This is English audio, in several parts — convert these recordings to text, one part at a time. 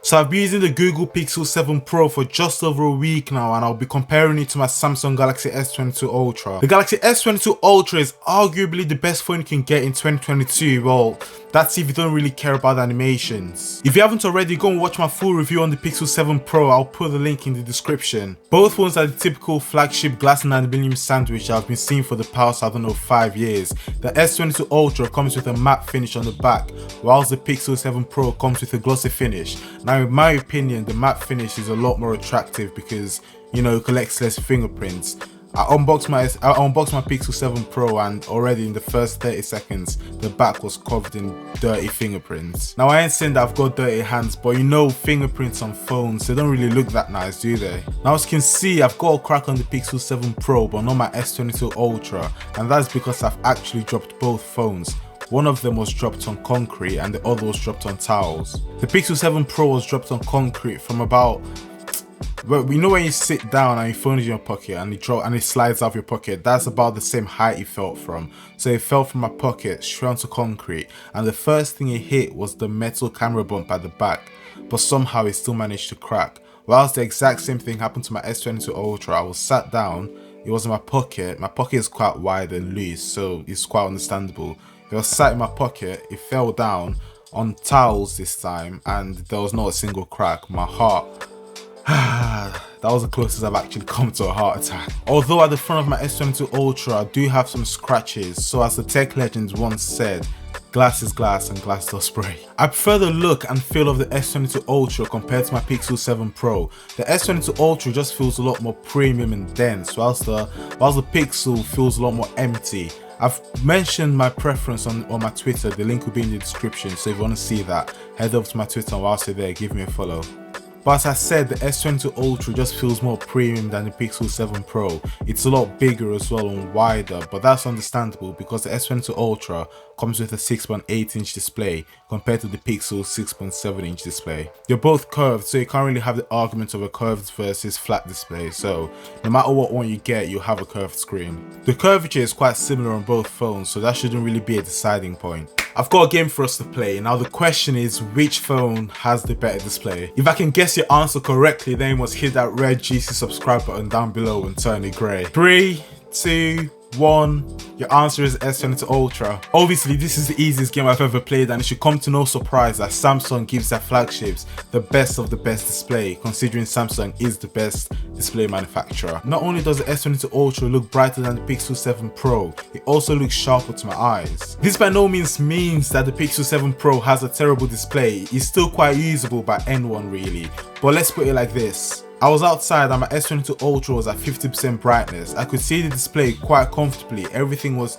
So I've been using the Google Pixel 7 Pro for just over a week now, and I'll be comparing it to my Samsung Galaxy S22 Ultra. The Galaxy S22 Ultra is arguably the best phone you can get in 2022. Well, that's if you don't really care about the animations. If you haven't already, go and watch my full review on the Pixel 7 Pro. I'll put the link in the description. Both phones are the typical flagship glass and aluminium sandwich I've been seeing for the past, 5 years. The S22 Ultra comes with a matte finish on the back, whilst the Pixel 7 Pro comes with a glossy finish. Now, in my opinion, the matte finish is a lot more attractive because, you know, it collects less fingerprints. I unboxed my Pixel 7 Pro, and already in the first 30 seconds, the back was covered in dirty fingerprints. Now, I ain't saying that I've got dirty hands, but you know, fingerprints on phones, they don't really look that nice, do they? Now, as you can see, I've got a crack on the Pixel 7 Pro, but not my S22 Ultra, and that's because I've actually dropped both phones. One of them was dropped on concrete and the other was dropped on tiles. The Pixel 7 Pro was dropped on concrete from about, well, you know when you sit down and your phone is in your pocket and it slides out of your pocket, that's about the same height it fell from. So it fell from my pocket straight onto concrete, and the first thing it hit was the metal camera bump at the back, but somehow it still managed to crack. Whilst the exact same thing happened to my S22 Ultra, I was sat down, it was in my pocket is quite wide and loose, so it's quite understandable. It was sat in my pocket, it fell down on tiles this time, and there was not a single crack. My heart, that was the closest I've actually come to a heart attack. Although at the front of my S22 Ultra I do have some scratches, so as the tech legends once said, glass is glass and glass does spray. I prefer the look and feel of the S22 Ultra compared to my Pixel 7 Pro. The S22 Ultra just feels a lot more premium and dense, whilst the Pixel feels a lot more empty. I've mentioned my preference on my Twitter, the link will be in the description, so if you want to see that, head over to my Twitter, and whilst you're there, give me a follow. But as I said, the S22 Ultra just feels more premium than the Pixel 7 Pro. It's a lot bigger as well and wider, but that's understandable because the S22 Ultra comes with a 6.8 inch display compared to the Pixel 6.7 inch display. They're both curved, so you can't really have the argument of a curved versus flat display, so no matter what one you get, you'll have a curved screen. The curvature is quite similar on both phones, so that shouldn't really be a deciding point. I've got a game for us to play. Now the question is, which phone has the better display? If I can guess your answer correctly, then you must hit that red juicy subscribe button down below and turn it grey. 3, 2, 1, your answer is S22 Ultra. Obviously, this is the easiest game I've ever played, and it should come to no surprise that Samsung gives their flagships the best of the best display, considering Samsung is the best display manufacturer. Not only does the S22 Ultra look brighter than the Pixel 7 Pro, it also looks sharper to my eyes. This by no means means that the Pixel 7 Pro has a terrible display. It's still quite usable by anyone really, but let's put it like this. I was outside and my S22 Ultra was at 50% brightness. I could see the display quite comfortably. Everything was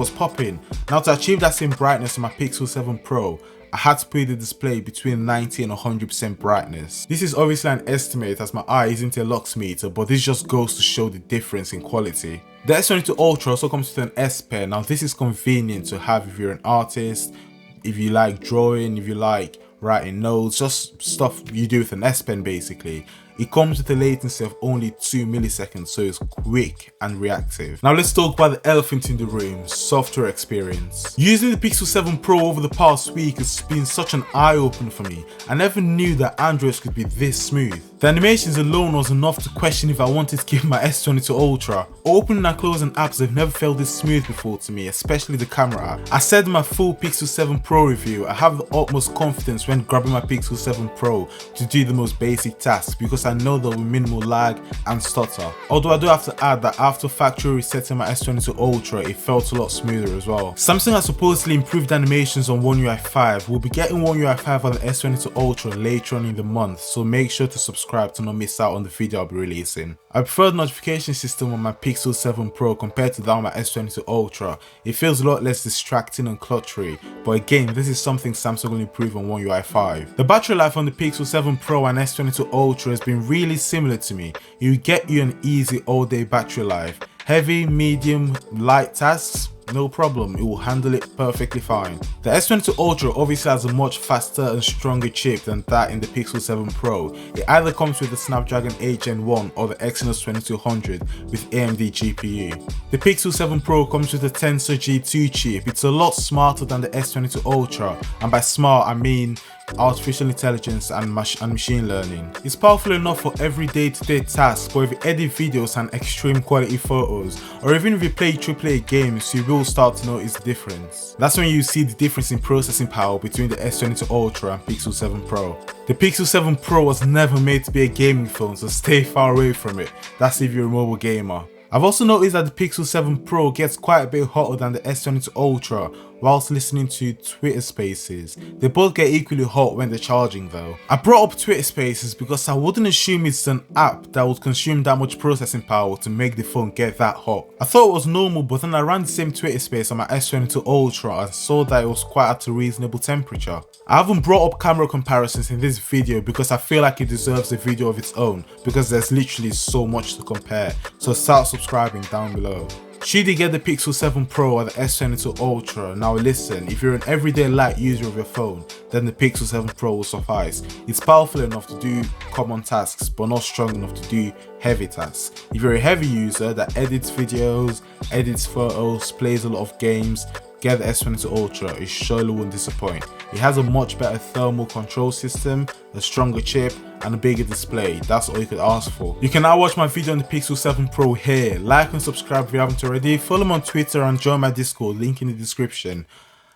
popping. Now to achieve that same brightness on my Pixel 7 Pro, I had to put the display between 90 and 100% brightness. This is obviously an estimate as my eye isn't a lux meter, but this just goes to show the difference in quality. The S22 Ultra also comes with an S Pen. Now this is convenient to have if you're an artist, if you like drawing, if you like writing notes, just stuff you do with an S Pen basically. It comes with a latency of only 2 milliseconds, so it's quick and reactive. Now let's talk about the elephant in the room, software experience. Using the Pixel 7 Pro over the past week has been such an eye-opener for me. I never knew that Android could be this smooth. The animations alone was enough to question if I wanted to give my S22 Ultra. Opening and closing apps have never felt this smooth before to me, especially the camera app. I said in my full Pixel 7 Pro review, I have the utmost confidence when grabbing my Pixel 7 Pro to do the most basic tasks because I know there will be minimal lag and stutter. Although I do have to add that after factory resetting my S22 Ultra, it felt a lot smoother as well. Samsung has supposedly improved animations on One UI 5. We'll be getting One UI 5 on the S22 Ultra later on in the month, so make sure to subscribe to not miss out on the video I'll be releasing. I prefer the notification system on my Pixel 7 Pro compared to that on my S22 Ultra. It feels a lot less distracting and cluttery, but again, this is something Samsung will improve on One UI 5. The battery life on the Pixel 7 Pro and S22 Ultra has been really similar to me. It will get you an easy all-day battery life. Heavy, medium, light tasks, no problem, it will handle it perfectly fine. The S22 Ultra obviously has a much faster and stronger chip than that in the Pixel 7 Pro. It either comes with the Snapdragon 8 Gen 1 or the Exynos 2200 with AMD GPU. The Pixel 7 Pro comes with the Tensor G2 chip. It's a lot smarter than the S22 Ultra, and by smart I mean artificial intelligence and machine learning. It's powerful enough for every day-to-day tasks, but if you edit videos and extreme quality photos, or even if you play AAA games, you will start to notice the difference. That's when you see the difference in processing power between the S22 Ultra and Pixel 7 Pro. The Pixel 7 Pro was never made to be a gaming phone, so stay far away from it. That's if you're a mobile gamer. I've also noticed that the Pixel 7 Pro gets quite a bit hotter than the S22 Ultra whilst listening to Twitter Spaces. They both get equally hot when they're charging though. I brought up Twitter Spaces because I wouldn't assume it's an app that would consume that much processing power to make the phone get that hot. I thought it was normal, but then I ran the same Twitter Space on my S22 Ultra and saw that it was quite at a reasonable temperature. I haven't brought up camera comparisons in this video because I feel like it deserves a video of its own because there's literally so much to compare, so start subscribing down below. Should you get the Pixel 7 Pro or the S22 Ultra? Now listen, if you're an everyday light user of your phone, then the Pixel 7 Pro will suffice. It's powerful enough to do common tasks, but not strong enough to do heavy tasks. If you're a heavy user that edits videos, edits photos, plays a lot of games, get the S22 Ultra, it surely won't disappoint. It has a much better thermal control system, a stronger chip, and a bigger display. That's all you could ask for. You can now watch my video on the Pixel 7 Pro here. Like and subscribe if you haven't already. Follow me on Twitter and join my Discord, link in the description.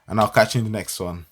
And I'll catch you in the next one.